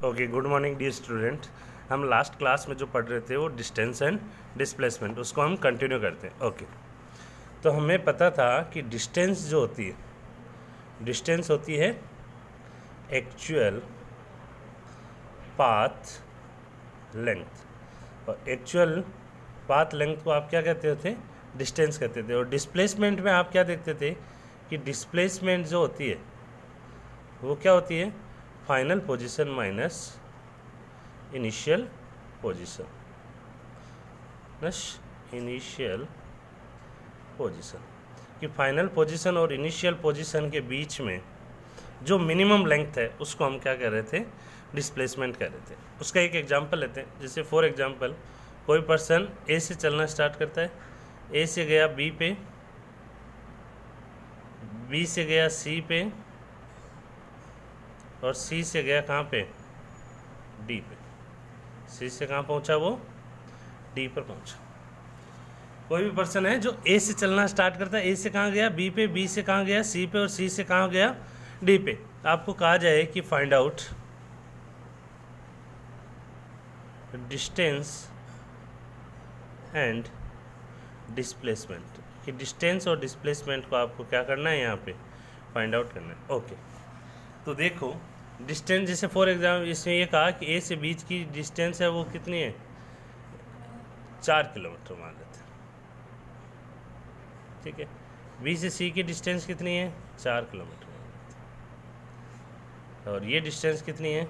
Okay, good morning dear student. हम last class में जो पढ़ रहे थे वो डिस्टेंस एंड डिस्प्लेसमेंट, उसको हम कंटिन्यू करते हैं। ओके, तो हमें पता था कि डिस्टेंस जो होती है, डिस्टेंस होती है एक्चुअल पाथ लेंथ, और एक्चुअल पाथ लेंथ को आप क्या कहते थे? डिस्टेंस कहते थे। और डिस्प्लेसमेंट में आप क्या देखते थे कि डिस्प्लेसमेंट जो होती है वो क्या होती है? Final position minus initial position, initial position कि फाइनल पोजीशन और इनिशियल पोजीशन के बीच में जो मिनिमम लेंथ है उसको हम क्या कह रहे थे? डिस्प्लेसमेंट कह रहे थे। उसका एक एग्जांपल लेते हैं। जैसे फॉर एग्जांपल कोई पर्सन ए से चलना स्टार्ट करता है, ए से गया बी पे, बी से गया सी पे, और सी से गया कहाँ पे? डी पे। सी से कहाँ पहुँचा? वो डी पर पहुँचा। कोई भी पर्सन है जो ए से चलना स्टार्ट करता है, ए से कहाँ गया? बी पे, बी से कहाँ गया? सी पे, और सी से कहाँ गया? डी पे। आपको कहा जाए कि find out distance and displacement, कि डिस्टेंस और डिस्प्लेसमेंट को आपको क्या करना है? यहाँ पे फाइंड आउट करना है। ओके, तो देखो डिस्टेंस, जैसे फॉर एग्जाम्पल इसने ये कहा कि ए से बीच की डिस्टेंस है वो कितनी है? 4 किलोमीटर मान लेते हैं, ठीक है। बी से सी की डिस्टेंस कितनी है? 4 किलोमीटर मान लेते हैं, और ये डिस्टेंस कितनी है?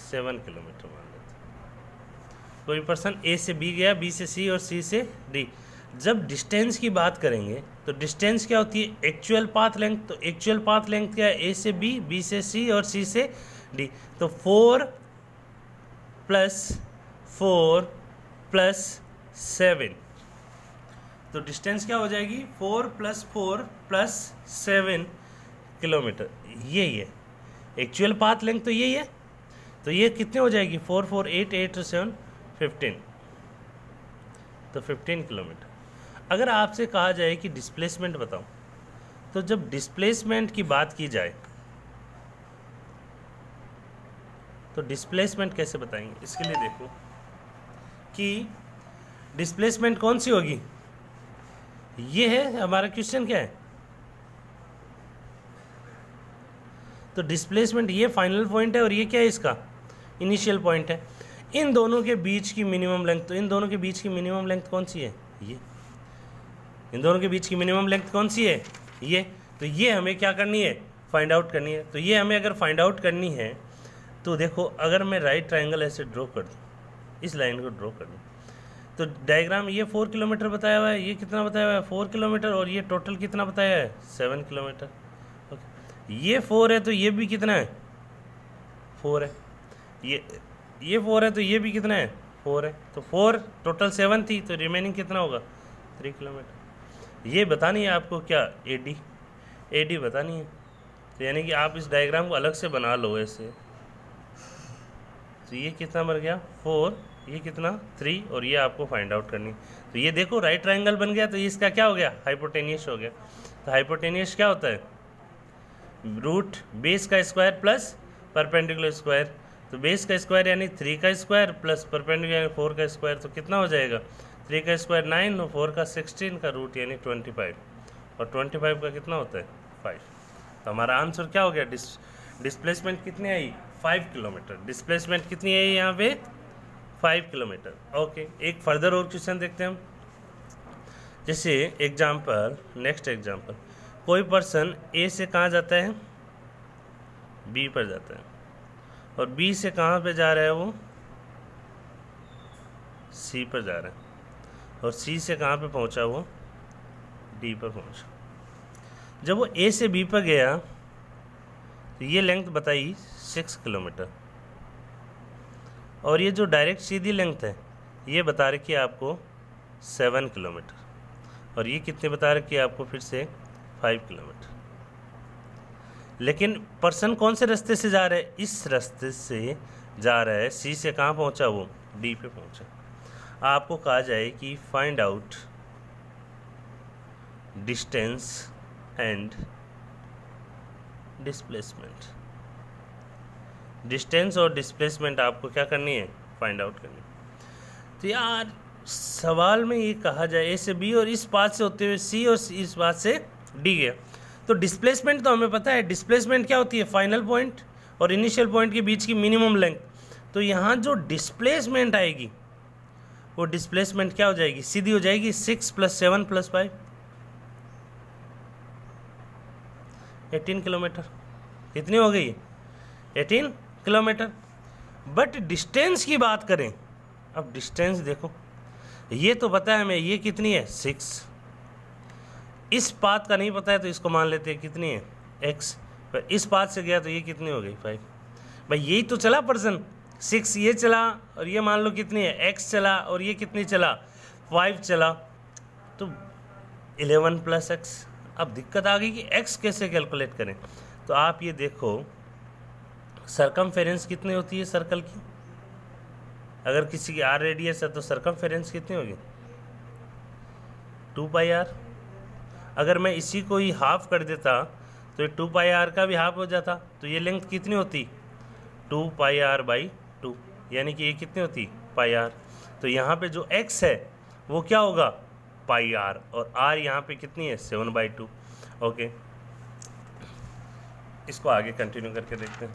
7 किलोमीटर मान लेते हैं। कोई पर्सन ए से बी गया, बी से सी और सी से डी। जब डिस्टेंस की बात करेंगे तो डिस्टेंस क्या होती है? Actual path length. तो एक्चुअल पाथ लेंथ क्या है? ए से बी, बी से सी और सी से डी। तो 4 + 7, तो डिस्टेंस क्या हो जाएगी? 4 + 4 + 7 किलोमीटर। यही है एक्चुअल पाथ लेंथ, तो यही है। तो ये कितने हो जाएगी? 4 4 8 8 7 15, तो 15 किलोमीटर। अगर आपसे कहा जाए कि डिस्प्लेसमेंट बताओ, तो जब डिस्प्लेसमेंट की बात की जाए तो डिस्प्लेसमेंट कैसे बताएंगे? इसके लिए देखो कि डिस्प्लेसमेंट कौन सी होगी। ये है हमारा क्वेश्चन, क्या है? तो डिस्प्लेसमेंट ये फाइनल पॉइंट है और ये क्या है? इसका इनिशियल पॉइंट है। इन दोनों के बीच की मिनिमम लेंथ, तो इन दोनों के बीच की मिनिमम लेंथ कौन सी है? ये। इन दोनों के बीच की मिनिमम लेंथ कौन सी है? ये। तो ये हमें क्या करनी है? फाइंड आउट करनी है। तो ये हमें अगर फाइंड आउट करनी है तो देखो, अगर मैं राइट ट्रायंगल ऐसे ड्रॉ कर दूँ, इस लाइन को ड्रॉ कर दूँ, तो डायग्राम ये 4 किलोमीटर बताया हुआ है, ये कितना बताया हुआ है? 4 किलोमीटर, और ये टोटल कितना बताया है? 7 किलोमीटर। ओके, ये 4 है तो ये भी कितना है? 4 है। ये 4 है तो ये भी कितना है? 4 है। तो 4 टोटल 7 थी, तो रिमेनिंग कितना होगा? 3 किलोमीटर। ये बतानी है आपको क्या? एडी बतानी है। तो यानी कि आप इस डायग्राम को अलग से बना लो ऐसे। तो ये कितना बन गया? 4, ये कितना? 3, और ये आपको फाइंड आउट करनी। तो ये देखो राइट ट्रायंगल बन गया, तो इसका क्या हो गया? हाइपोटेनियस हो गया। तो हाइपोटेनियस क्या होता है? रूट बेस का स्क्वायर प्लस परपेंडिकुलर स्क्वायर। तो बेस का स्क्वायर यानी 3 का स्क्वायर प्लस परपेंडिकुलर यानी 4 का स्क्वायर। तो कितना हो जाएगा? 3 का स्क्वायर 9 और 4 का 16 का रूट यानी 25, और 25 का कितना होता है? 5। तो हमारा आंसर क्या हो गया? डिस्प्लेसमेंट कितनी आई? 5 किलोमीटर। डिस्प्लेसमेंट कितनी है यहाँ पे? 5 किलोमीटर। ओके, एक फर्दर और क्वेश्चन देखते हैं हम। जैसे एग्जाम्पल, नेक्स्ट एग्जाम्पल, कोई पर्सन ए से कहाँ जाता है? बी पर जाता है, और बी से कहाँ पे जा रहा है? वो सी पर जा रहा है, और सी से कहाँ पे पहुँचा? वो डी पर पहुँचा। जब वो ए से बी पर गया तो ये लेंथ बताई 6 किलोमीटर, और ये जो डायरेक्ट सीधी लेंथ है ये बता रखी है आपको 7 किलोमीटर, और ये कितने बता रखी है आपको? फिर से 5 किलोमीटर। लेकिन पर्सन कौन से रास्ते से जा रहा है? इस रास्ते से जा रहा है। सी से कहाँ पहुँचा? वो डी पे पहुँचा। आपको कहा जाए कि find out distance and displacement. Distance और डिस्प्लेसमेंट आपको क्या करनी है, फाइंड आउट करनी है। तो यार सवाल में ये कहा जाए ए से बी और इस पाथ से होते हुए सी और इस पाथ से डी गया, तो डिस्प्लेसमेंट तो हमें पता है, डिस्प्लेसमेंट क्या होती है, फाइनल पॉइंट और इनिशियल पॉइंट के बीच की मिनिमम लेंथ। तो यहाँ जो डिस्प्लेसमेंट आएगी वो डिस्प्लेसमेंट क्या हो जाएगी, सीधी हो जाएगी 6 + 7 + 5 18 किलोमीटर। कितनी हो गई, 18 किलोमीटर। बट डिस्टेंस की बात करें, अब डिस्टेंस देखो, ये तो पता है हमें, ये कितनी है 6, इस पाथ का नहीं पता है तो इसको मान लेते हैं कितनी है x, पर इस पाथ से गया तो ये कितनी हो गई 5। भाई यही तो चला पर्सन, 6 ये चला और ये मान लो कितनी है x चला और ये कितनी चला 5 चला, तो 11 + x। अब दिक्कत आ गई कि x कैसे कैलकुलेट करें, तो आप ये देखो सरकमफेरेंस कितनी होती है सर्कल की, अगर किसी की r रेडियस है तो सरकमफेरेंस कितनी होगी 2πr। अगर मैं इसी को ही हाफ कर देता तो ये 2πr का भी हाफ हो जाता, तो ये लेंथ कितनी होती 2πr/2, यानी कि ये कितनी होती πr। तो यहाँ पे जो x है वो क्या होगा πr और r यहाँ पे कितनी है 7/2। ओके, इसको आगे कंटिन्यू करके देखते हैं।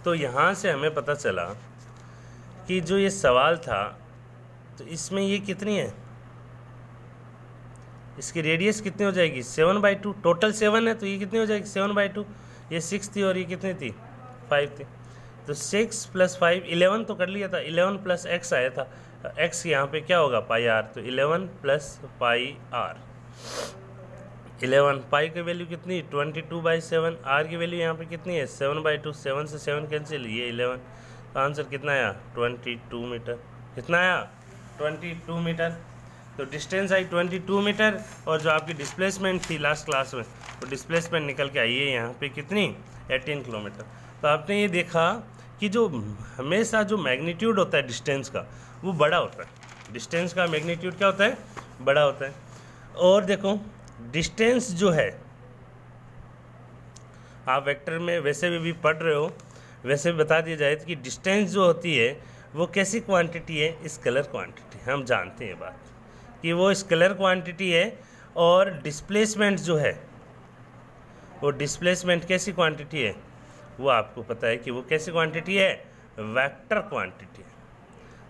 तो यहाँ से हमें पता चला कि जो ये सवाल था तो इसमें ये कितनी है, इसकी रेडियस कितनी हो जाएगी 7/2, टोटल 7 है तो ये कितनी हो जाएगी 7/2, ये 6 थी और ये कितनी थी 5 थी। तो 6 + 5 11 तो कर लिया था, 11 + x आया था, x यहाँ पे क्या होगा πr, तो 11 + πr। 11 पाई की वैल्यू कितनी 22/7, r की वैल्यू यहाँ पे कितनी है 7/2, 7 से 7 कैंसिल, ये 11, तो आंसर कितना आया 22 मीटर। कितना आया 22 मीटर। तो डिस्टेंस आई 22 मीटर और जो आपकी डिस्प्लेसमेंट थी लास्ट क्लास में, तो डिस्प्लेसमेंट निकल के आई है यहाँ पे कितनी 18 किलोमीटर। तो आपने ये देखा कि जो हमेशा जो मैग्नीट्यूड होता है डिस्टेंस का वो बड़ा होता है, डिस्टेंस का मैग्नीट्यूड क्या होता है बड़ा होता है। और देखो डिस्टेंस जो है, आप वेक्टर में वैसे भी पढ़ रहे हो, वैसे भी बता दिया जाए कि डिस्टेंस जो होती है वो कैसी क्वांटिटी है, स्केलर क्वांटिटी। हम जानते हैं बात कि वो स्केलर क्वांटिटी है, और डिस्प्लेसमेंट जो है वो डिस्प्लेसमेंट कैसी क्वांटिटी है, वो आपको पता है कि वो कैसी क्वांटिटी है, वेक्टर क्वांटिटी है।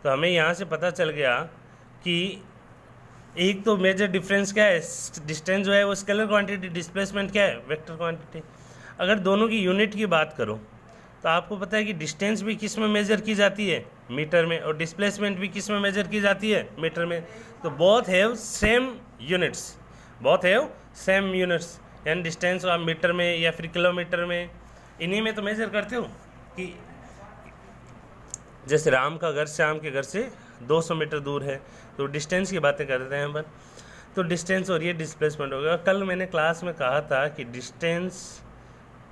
तो हमें यहाँ से पता चल गया कि एक तो मेजर डिफरेंस क्या है, डिस्टेंस जो है वो स्केलर क्वांटिटी, डिस्प्लेसमेंट क्या है वेक्टर क्वांटिटी। अगर दोनों की यूनिट की बात करो तो आपको पता है कि डिस्टेंस भी किस में मेजर की जाती है, मीटर में, और डिस्प्लेसमेंट भी किस में मेजर की जाती है, मीटर में। तो both have same units, both have same units, यानी डिस्टेंस आप मीटर में या फिर किलोमीटर में, इन्हीं में तो मेजर करते हो। कि जैसे राम का घर श्याम के घर से 200 मीटर दूर है, तो डिस्टेंस की बातें करते हैं अपन। तो डिस्टेंस और ये डिस्प्लेसमेंट हो गया। कल मैंने क्लास में कहा था कि distance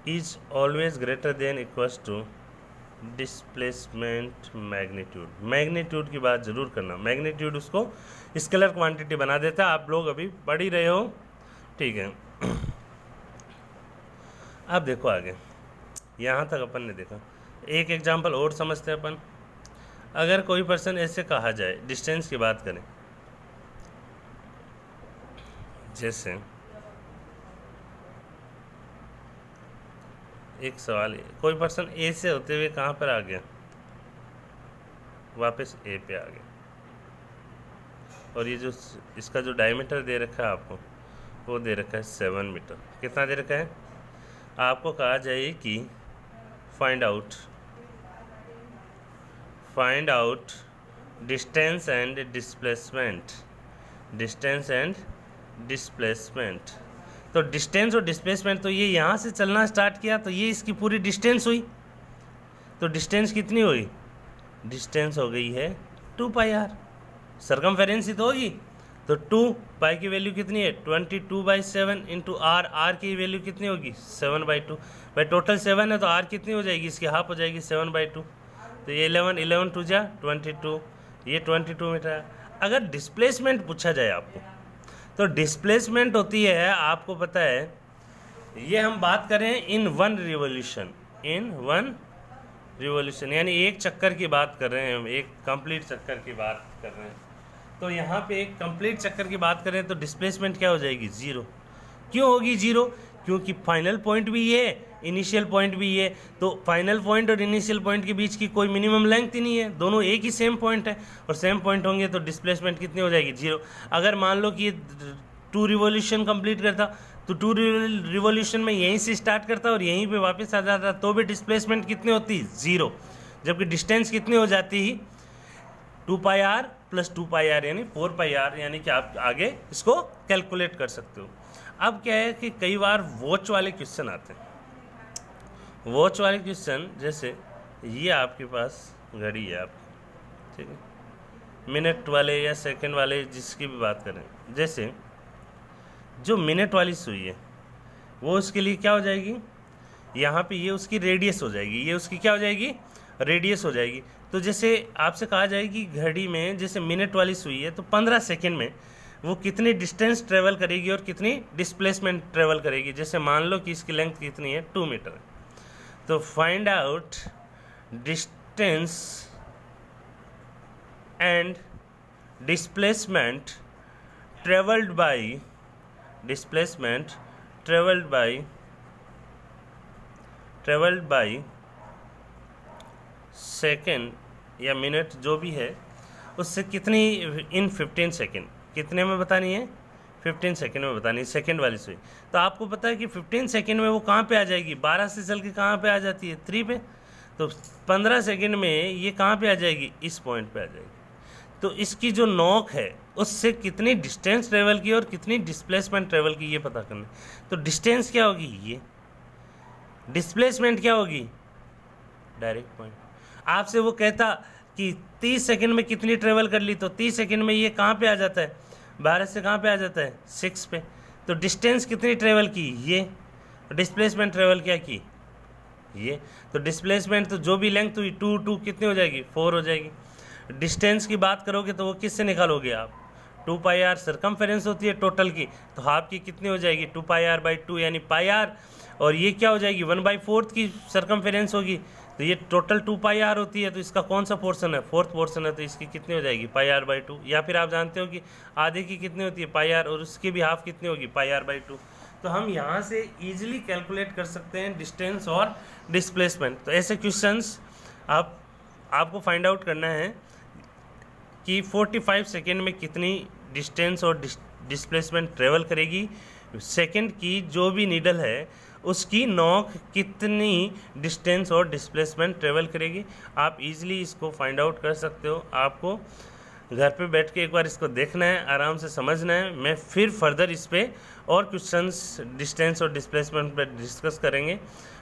is always greater than equals to displacement magnitude. Magnitude की बात जरूर करना, मैग्नीट्यूड उसको स्केलर क्वांटिटी बना देता है। आप लोग अभी पढ़ ही रहे हो, ठीक है। अब देखो आगे, यहाँ तक अपन ने देखा। एक एग्जांपल और समझते हैं अपन। अगर कोई पर्सन ऐसे कहा जाए, डिस्टेंस की बात करें, जैसे एक सवाल है, कोई पर्सन ए से होते हुए कहाँ पर आ गया, वापस ए पे आ गया, और ये जो इसका जो डायमीटर दे रखा है आपको, वो दे रखा है 7 मीटर। कितना दे रखा है, आपको कहा जाए कि find out distance and displacement, distance and displacement. तो डिस्टेंस और डिस्प्लेसमेंट, तो ये यहाँ से चलना स्टार्ट किया तो ये इसकी पूरी डिस्टेंस हुई। तो डिस्टेंस कितनी हुई, डिस्टेंस हो गई है 2πr। सरकमफेरेंस ही तो होगी, तो 2 पाई की वैल्यू कितनी है 22/7 इंटू r, r की वैल्यू कितनी होगी 7/2। भाई टोटल 7 है तो r कितनी हो जाएगी, इसकी हाफ हो जाएगी 7/2। तो ये 11 2 जा 22, ये 22 मीटर है। अगर डिस्प्लेसमेंट पूछा जाए आपको, तो डिस्प्लेसमेंट होती है, आपको पता है, ये हम बात करें इन 1 रिवोल्यूशन, इन 1 रिवॉल्यूशन, यानी एक चक्कर की बात कर रहे हैं हम, एक कंप्लीट चक्कर की बात कर रहे हैं। तो यहाँ पे एक कंप्लीट चक्कर की बात करें तो डिस्प्लेसमेंट क्या हो जाएगी, ज़ीरो। क्यों होगी ज़ीरो, क्योंकि फाइनल पॉइंट भी ये, इनिशियल पॉइंट भी ये, तो फाइनल पॉइंट और इनिशियल पॉइंट के बीच की कोई मिनिमम लेंथ ही नहीं है, दोनों एक ही सेम पॉइंट है, और सेम पॉइंट होंगे तो डिस्प्लेसमेंट कितनी हो जाएगी, जीरो। अगर मान लो कि ये 2 रिवॉल्यूशन कंप्लीट करता तो 2 रिवॉल्यूशन में यहीं से स्टार्ट करता और यहीं पे वापस आ जाता, तो भी डिस्प्लेसमेंट कितनी होती, ज़ीरो। जबकि डिस्टेंस कितनी हो जाती ही, 2πr + 2πr यानी 4πr, यानी कि आप आगे इसको कैलकुलेट कर सकते हो। अब क्या है कि कई बार वॉच वाले क्वेश्चन आते हैं, वॉच वाले क्वेश्चन, जैसे ये आपके पास घड़ी है आपकी, ठीक है, मिनट वाले या सेकंड वाले जिसकी भी बात करें, जैसे जो मिनट वाली सुई है वो उसके लिए क्या हो जाएगी, यहाँ पे ये उसकी रेडियस हो जाएगी, ये उसकी क्या हो जाएगी, रेडियस हो जाएगी। तो जैसे आपसे कहा जाए कि घड़ी में जैसे मिनट वाली सुई है तो 15 सेकेंड में वो कितनी डिस्टेंस ट्रेवल करेगी और कितनी डिस्प्लेसमेंट ट्रेवल करेगी। जैसे मान लो कि इसकी लेंथ कितनी है, 2 मीटर है, तो find out distance and displacement travelled by second या मिनट जो भी है, उससे कितनी इन 15 सेकेंड, कितने में बतानी है, 15 सेकेंड में बतानी है सेकेंड वाली सुई। तो आपको पता है कि 15 सेकेंड में वो कहाँ पे आ जाएगी, 12 से चल के कहाँ पे आ जाती है, 3 पे। तो 15 सेकेंड में ये कहाँ पे आ जाएगी, इस पॉइंट पे आ जाएगी। तो इसकी जो नोक है उससे कितनी डिस्टेंस ट्रेवल की और कितनी डिस्प्लेसमेंट ट्रेवल की, ये पता करना है। तो डिस्टेंस क्या होगी ये, डिस्प्लेसमेंट क्या होगी, डायरेक्ट पॉइंट। आपसे वो कहता कि 30 सेकेंड में कितनी ट्रेवल कर ली, तो 30 सेकेंड में ये कहाँ पे आ जाता है, 12 से कहाँ पे आ जाता है, 6 पे। तो डिस्टेंस कितनी ट्रेवल की, ये, डिस्प्लेसमेंट ट्रेवल क्या की, ये। तो डिस्प्लेसमेंट तो जो भी लेंथ हुई 2 कितनी हो जाएगी, 4 हो जाएगी। डिस्टेंस की बात करोगे तो वो किससे निकालोगे आप, 2πr सर्कमफेरेंस होती है टोटल की, तो हाफ की कितनी हो जाएगी, 2πr/2 यानी πr, और ये क्या हो जाएगी, 1/4 की सर्कमफेरेंस होगी, तो ये टोटल 2πr होती है। तो इसका कौन सा पोर्शन है, 4th पोर्शन है, तो इसकी कितनी हो जाएगी, πr/2। या फिर आप जानते हो कि आधे की कितनी होती है, πr, और उसकी भी हाफ कितनी होगी, πr/2। तो हम यहाँ से ईजिली कैलकुलेट कर सकते हैं डिस्टेंस और डिस्प्लेसमेंट। तो ऐसे क्वेश्चंस आपको फाइंड आउट करना है कि 45 सेकेंड में कितनी डिस्टेंस और डिस्प्लेसमेंट ट्रेवल करेगी, सेकेंड की जो भी नीडल है उसकी नोक कितनी डिस्टेंस और डिस्प्लेसमेंट ट्रेवल करेगी। आप इजीली इसको फाइंड आउट कर सकते हो। आपको घर पे बैठ के एक बार इसको देखना है, आराम से समझना है। मैं फिर फर्दर इस पर और क्वेश्चंस डिस्टेंस और डिस्प्लेसमेंट पर डिस्कस करेंगे,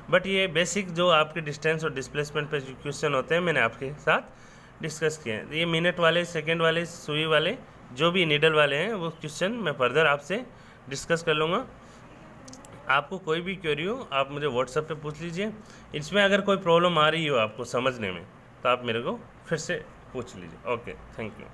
बट ये बेसिक जो आपके डिस्टेंस और डिस्प्लेसमेंट पर क्वेश्चन होते हैं मैंने आपके साथ डिस्कस किए हैं। ये मिनट वाले, सेकेंड वाले, सुई वाले, जो भी नीडल वाले हैं वो क्वेश्चन मैं फर्दर आपसे डिस्कस कर लूँगा। आपको कोई भी क्वेरी हो आप मुझे व्हाट्सएप पे पूछ लीजिए। इसमें अगर कोई प्रॉब्लम आ रही हो आपको समझने में तो आप मेरे को फिर से पूछ लीजिए। Okay, thank you.